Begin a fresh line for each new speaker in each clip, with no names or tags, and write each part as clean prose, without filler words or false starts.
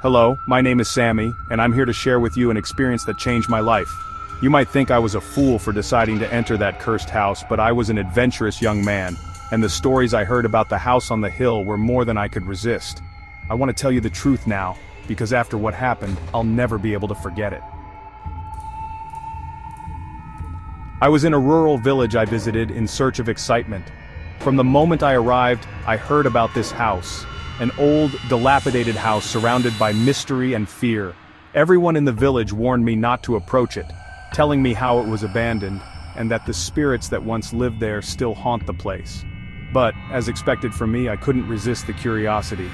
Hello, my name is Sammy, and I'm here to share with you an experience that changed my life. You might think I was a fool for deciding to enter that cursed house, but I was an adventurous young man, and the stories I heard about the house on the hill were more than I could resist. I want to tell you the truth now, because after what happened, I'll never be able to forget it. I was in a rural village I visited in search of excitement. From the moment I arrived, I heard about this house. An old, dilapidated house surrounded by mystery and fear. Everyone in the village warned me not to approach it, telling me how it was abandoned, and that the spirits that once lived there still haunt the place. But, as expected from me, I couldn't resist the curiosity.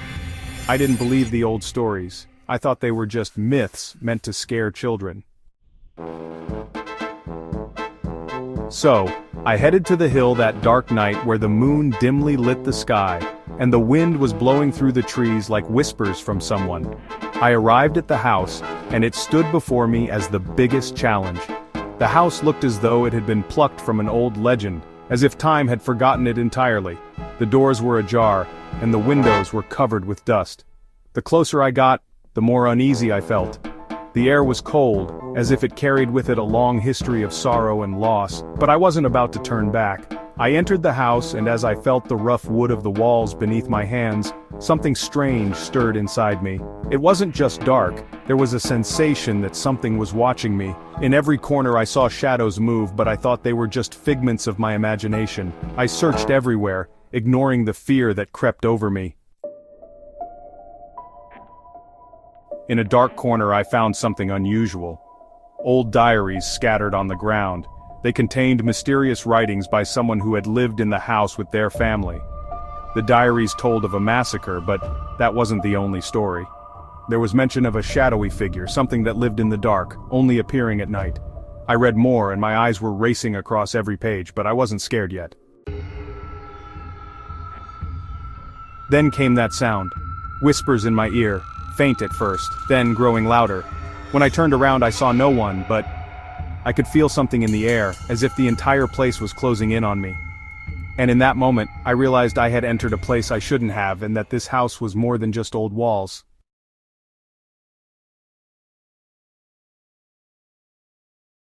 I didn't believe the old stories. I thought they were just myths meant to scare children. So, I headed to the hill that dark night where the moon dimly lit the sky, and the wind was blowing through the trees like whispers from someone. I arrived at the house, and it stood before me as the biggest challenge. The house looked as though it had been plucked from an old legend, as if time had forgotten it entirely. The doors were ajar, and the windows were covered with dust. The closer I got, the more uneasy I felt. The air was cold, as if it carried with it a long history of sorrow and loss, but I wasn't about to turn back. I entered the house, and as I felt the rough wood of the walls beneath my hands, something strange stirred inside me. It wasn't just dark, there was a sensation that something was watching me. In every corner I saw shadows move, but I thought they were just figments of my imagination. I searched everywhere, ignoring the fear that crept over me. In a dark corner I found something unusual. Old diaries scattered on the ground. They contained mysterious writings by someone who had lived in the house with their family. The diaries told of a massacre, but that wasn't the only story. There was mention of a shadowy figure, something that lived in the dark, only appearing at night. I read more, and my eyes were racing across every page, but I wasn't scared yet. Then came that sound. Whispers in my ear, faint at first, then growing louder. When I turned around I saw no one, but I could feel something in the air, as if the entire place was closing in on me. And in that moment, I realized I had entered a place I shouldn't have, and that this house was more than just old walls.